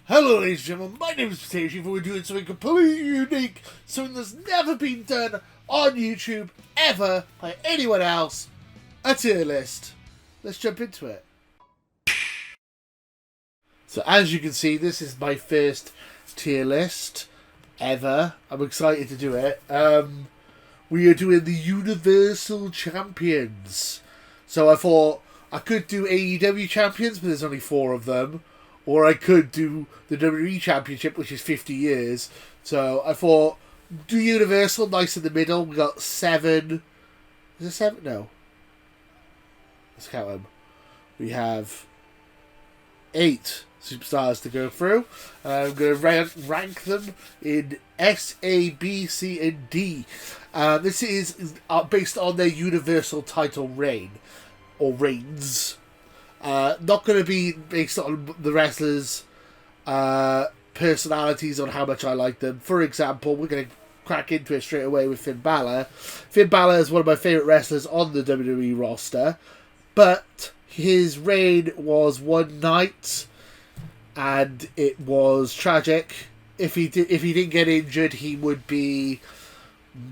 Hello ladies and gentlemen, my name is Potato Chief and we're doing something completely unique, something that's never been done on YouTube, ever, by anyone else, a tier list. Let's jump into it. So as you can see, this is my first tier list ever. I'm excited to do it. We are doing the Universal Champions. So I thought I could do AEW Champions, but there's only 4 of them. Or I could do the WWE Championship, which is 50 years. So I thought, do Universal, nice in the middle. We got 7. Is it 7? No. Let's count them. We have 8 superstars to go through. I'm going to rank them in S, A, B, C, and D. This is based on their Universal title reign. Or reigns. Not going to be based on the wrestlers' personalities on how much I like them. For example, we're going to crack into it straight away with Finn Balor. Finn Balor is one of my favourite wrestlers on the WWE roster, but his reign was one night, and it was tragic. If he didn't get injured, he would be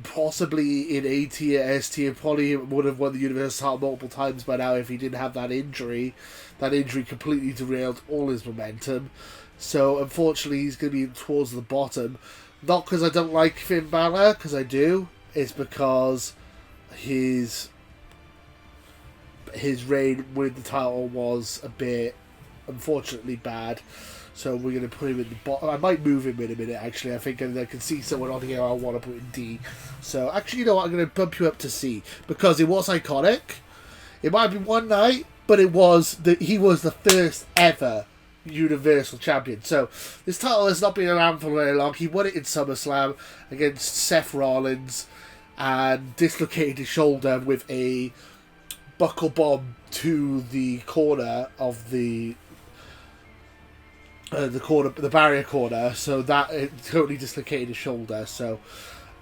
possibly in A tier, S tier, probably would have won the Universal title multiple times by now if he didn't have that injury. That injury completely derailed all his momentum. So unfortunately he's going to be towards the bottom. Not because I don't like Finn Balor, because I do. It's because his reign with the title was a bit, unfortunately, bad. So we're going to put him in the bottom. I might move him in a minute, actually. I think I can see someone on here I want to put in D. So, actually, you know what? I'm going to bump you up to C. Because it was iconic. It might have been one night, but he was the first ever Universal Champion. So, this title has not been around for very long. He won it in SummerSlam against Seth Rollins and dislocated his shoulder with a buckle bomb to the corner of the barrier corner, so that it totally dislocated his shoulder. So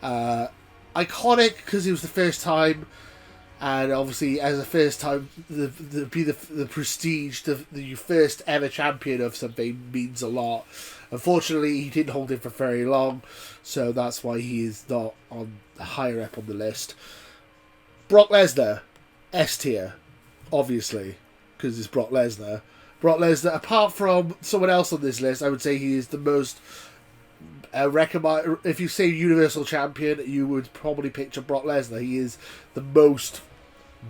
iconic because it was the first time, and obviously as a first time, the prestige, the first ever champion of something means a lot. Unfortunately, he didn't hold it for very long, so that's why he is not on higher up on the list. Brock Lesnar, S tier, obviously, because it's Brock Lesnar. Brock Lesnar, apart from someone else on this list, I would say he is the most recognized. If you say Universal Champion, you would probably picture Brock Lesnar. He is the most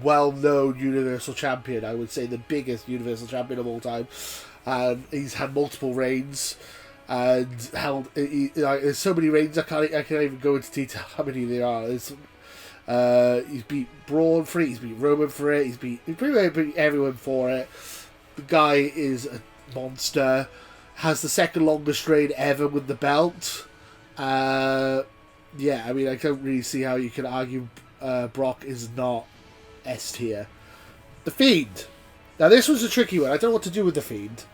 well-known Universal Champion. I would say the biggest Universal Champion of all time. And he's had multiple reigns and held. There's so many reigns. I can't even go into detail how many there are. He's beat Braun for it. He's beat Roman for it. He's pretty much beat everyone for it. The guy is a monster. Has the second longest reign ever with the belt. Yeah, I mean, I don't really see how you can argue Brock is not S tier. The Fiend. Now, this was a tricky one. I don't know what to do with The Fiend.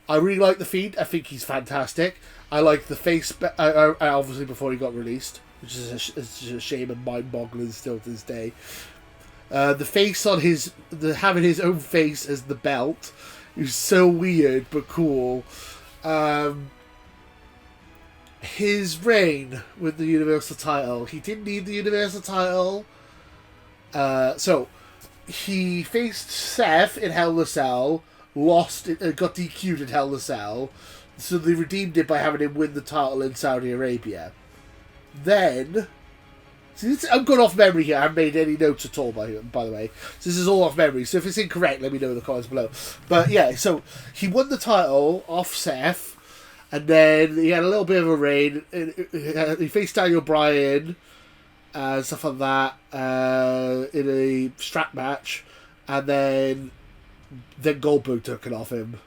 I really like The Fiend. I think he's fantastic. I like the face, obviously before he got released, which is a shame and mind-boggling still to this day. The face on having his own face as the belt is so weird but cool. His reign with the Universal title, he didn't need the Universal title. So he faced Seth in Hell in a Cell, lost it, got DQ'd in Hell in a Cell. So they redeemed it by having him win the title in Saudi Arabia. Then. I'm going off memory here. I haven't made any notes at all, by the way. So this is all off memory. So if it's incorrect, let me know in the comments below. But yeah, so he won the title off Seth, and then he had a little bit of a reign. He faced Daniel Bryan and stuff like that in a strap match, and then Goldberg took it off him.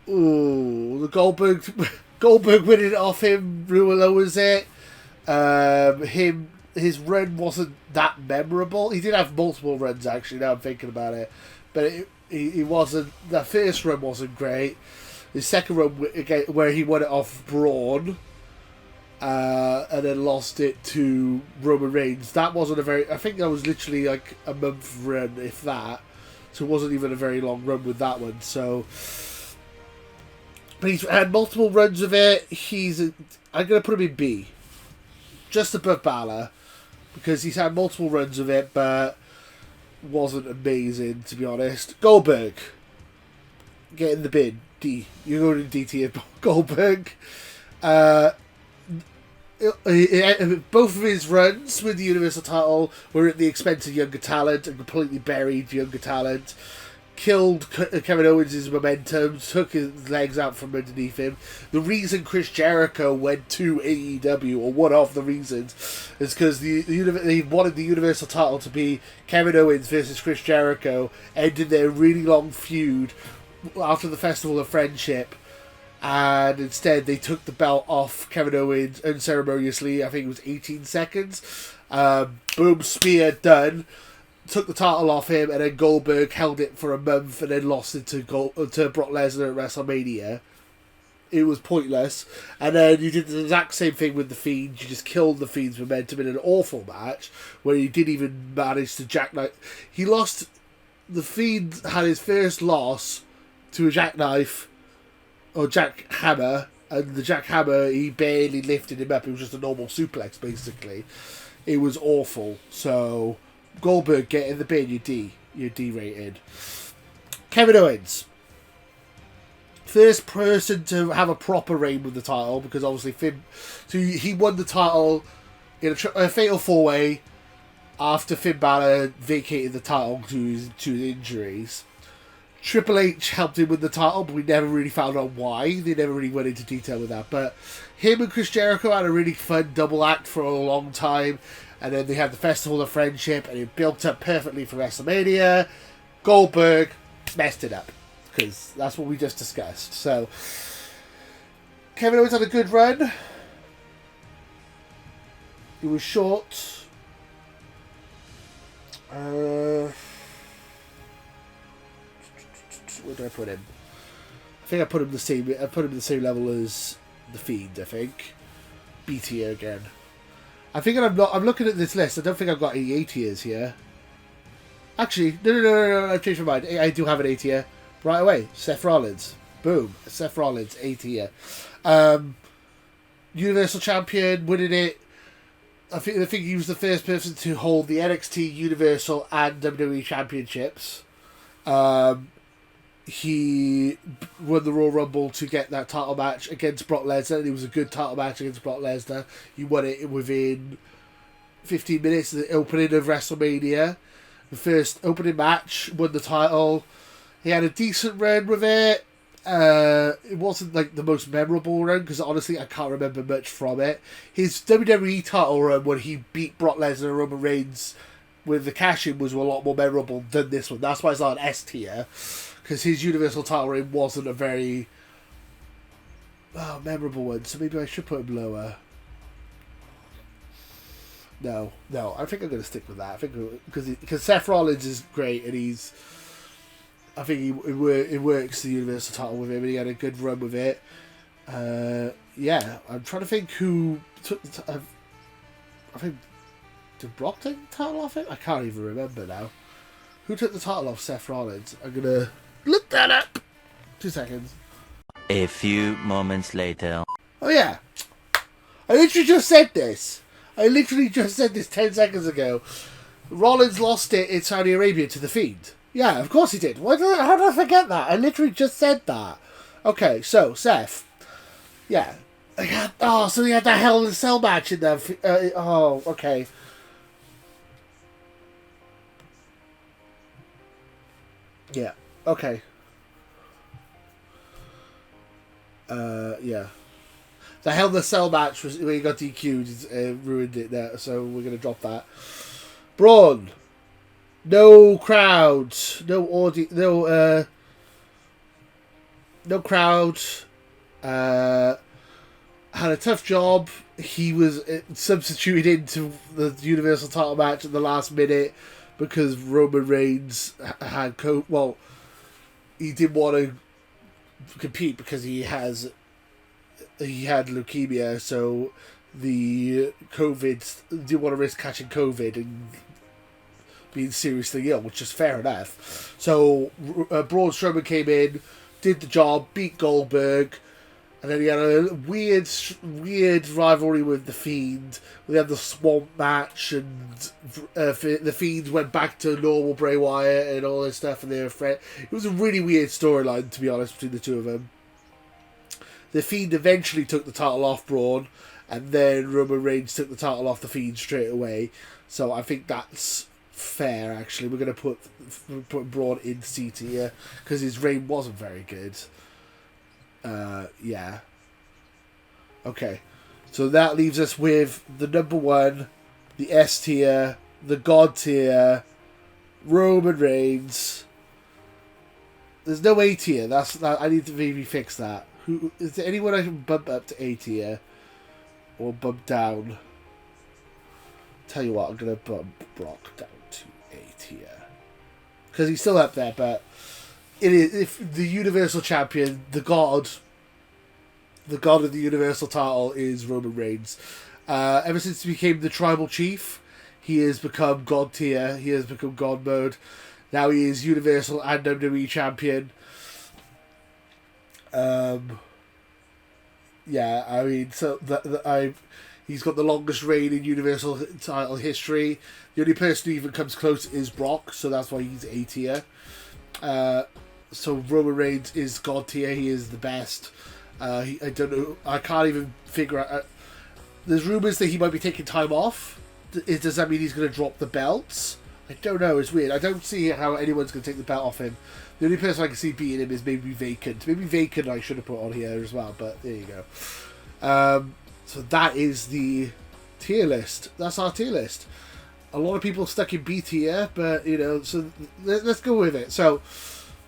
Ooh, the Goldberg winning it off him lowers it. His run wasn't that memorable. He did have multiple runs, actually, now I'm thinking about it. But he wasn't. The first run wasn't great. His second run, where he won it off Braun, and then lost it to Roman Reigns, that wasn't a very. I think that was literally like a month run, if that. So it wasn't even a very long run with that one. So But he's had multiple runs with it. I'm going to put him in B. Just above Balor. Because he's had multiple runs with it, but wasn't amazing, to be honest. Goldberg. Get in the bin. D. You're going in D tier. Goldberg. Both of his runs with the Universal title were at the expense of younger talent and completely buried younger talent. Killed Kevin Owens' momentum, took his legs out from underneath him. The reason Chris Jericho went to AEW, or one of the reasons, is because they wanted the Universal title to be Kevin Owens versus Chris Jericho, ended their really long feud after the Festival of Friendship, and instead they took the belt off Kevin Owens unceremoniously. I think it was 18 seconds. Boom, spear, done. Took the title off him, and then Goldberg held it for a month and then lost it to Brock Lesnar at WrestleMania. It was pointless. And then you did the exact same thing with The Fiend. You just killed The Fiend's momentum in an awful match where he didn't even manage to jackknife. He lost. The Fiend had his first loss to a jackknife or jackhammer, and the jackhammer, he barely lifted him up. It was just a normal suplex, basically. It was awful. So Goldberg, get in the bin. You're D rated. Kevin Owens, first person to have a proper reign with the title, because obviously he won the title in a fatal 4-way after Finn Balor vacated the title due to his injuries. Triple H helped him win the title, but we never really found out why. They never really went into detail with that. But him and Chris Jericho had a really fun double act for a long time. And then they had the Festival of Friendship, and it built up perfectly for WrestleMania. Goldberg messed it up, because that's what we just discussed. So, Kevin Owens had a good run. It was short. Where do I put him? I think I put him the same. I put him the same level as The Fiend. I think B tier again. I think I'm not. I'm looking at this list. I don't think I've got any A tiers here. Actually, no. I've changed my mind. I do have an A tier right away. Seth Rollins. Boom. Seth Rollins, A tier. Universal Champion, winning it. I think he was the first person to hold the NXT Universal and WWE Championships. He won the Royal Rumble to get that title match against Brock Lesnar, and it was a good title match against Brock Lesnar. He won it within 15 minutes of the opening of WrestleMania. The first opening match, won the title. He had a decent run with it. It wasn't like the most memorable run, because honestly I can't remember much from it. His WWE title run when he beat Brock Lesnar and Roman Reigns with the cash-in was a lot more memorable than this one. That's why it's not an S tier, because his Universal title reign wasn't a very memorable one. So maybe I should put him lower. No, I think I'm going to stick with that. I think because Seth Rollins is great, and I think it works, the Universal title with him, and he had a good run with it. Yeah, I'm trying to think who took the I think, did Brock take the title off him? I can't even remember now. Who took the title off Seth Rollins? I'm going to look that up. 2 seconds. A few moments later. Oh yeah. I literally just said this. 10 seconds ago. Rollins lost it in Saudi Arabia to The Fiend. Yeah, of course he did. How did I forget that? I literally just said that. Okay, so, Seth. Yeah. So he had that Hell in a Cell match in there. Okay. Yeah. Okay. Yeah. The Hell in a Cell match was when he got DQ'd, ruined it there, so we're going to drop that. Braun. No crowd. No audio. No crowd. Had a tough job. He was substituted into the Universal title match at the last minute because Roman Reigns had he didn't want to compete because he had leukemia, so the COVID didn't want to risk catching COVID and being seriously ill, which is fair enough. So Braun Strowman came in, did the job, beat Goldberg, And then he had a weird rivalry with The Fiend. We had the Swamp match, and The Fiend went back to normal Bray Wyatt and all this stuff, and they were friends. It was a really weird storyline, to be honest, between the two of them. The Fiend eventually took the title off Braun, and then Roman Reigns took the title off The Fiend straight away. So I think that's fair, actually. We're going to put Braun in C tier, because his reign wasn't very good. Yeah. Okay. So that leaves us with the number 1, the S tier, the God tier, Roman Reigns. There's no A tier. I need to maybe fix that. Is there anyone I can bump up to A tier? Or bump down? Tell you what, I'm going to bump Brock down to A tier. Because he's still up there, but it is, if the Universal Champion, the God of the Universal title is Roman Reigns. Ever since he became the Tribal Chief, he has become God tier. He has become God mode. Now he is Universal and WWE Champion. Yeah, I mean, so he's got the longest reign in Universal title history. The only person who even comes close is Brock, so that's why he's A tier. So Roman Reigns is God tier. He is the best. I don't know. I can't even figure out. There's rumours that he might be taking time off. Does that mean he's going to drop the belts? I don't know. It's weird. I don't see how anyone's going to take the belt off him. The only person I can see beating him is maybe Vacant. Maybe Vacant I should have put on here as well, but there you go. So that is the tier list. That's our tier list. A lot of people stuck in B tier, but, you know, so let's go with it. So,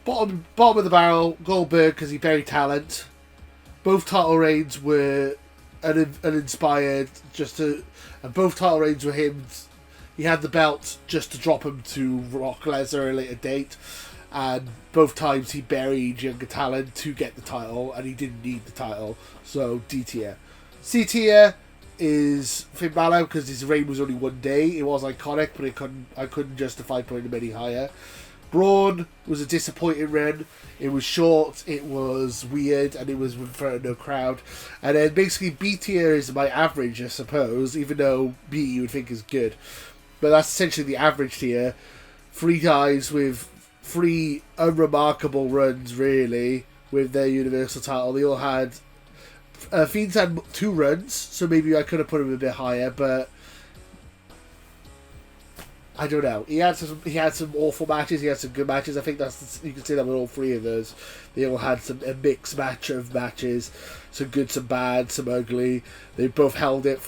bottom of the barrel, Goldberg, because he buried talent. Both title reigns were uninspired, and both title reigns were him. He had the belt just to drop him to Brock Lesnar at a later date, and both times he buried younger talent to get the title, and he didn't need the title. So D tier. C tier is Finn Balor, because his reign was only 1 day. It was iconic, but I couldn't justify putting him any higher. Braun was a disappointing run. It was short, it was weird, and it was in front of no crowd. And then basically B tier is my average, I suppose, even though B you would think is good. But that's essentially the average tier. 3 guys with 3 unremarkable runs, really, with their Universal title. They all had... Fiend's had 2 runs, so maybe I could have put him a bit higher, but... I don't know. He had some awful matches. He had some good matches. I think you can say that with all 3 of those. They all had a mixed match of matches, some good, some bad, some ugly. They both held it.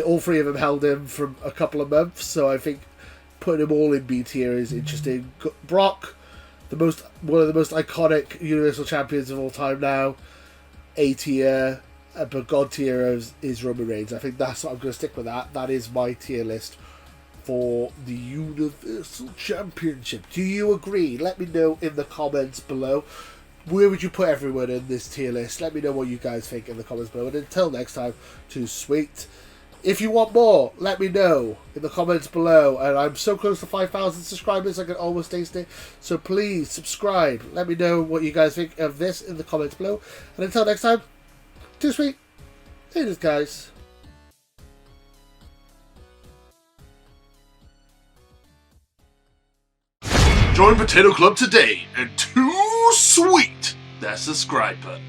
All 3 of them held him for a couple of months. So I think putting them all in B tier is interesting. Brock, one of the most iconic Universal Champions of all time now. A tier, but God tier is Roman Reigns. I think that's what I'm going to stick with. That is my tier list for the Universal Championship. Do you agree? Let me know in the comments below. Where would you put everyone in this tier list? Let me know what you guys think in the comments below. And until next time, too sweet. If you want more, let me know in the comments below. And I'm so close to 5,000 subscribers, I can almost taste it. So please subscribe. Let me know what you guys think of this in the comments below. And until next time, too sweet. Haters, guys. Join Potato Club today and too sweet that subscribe button.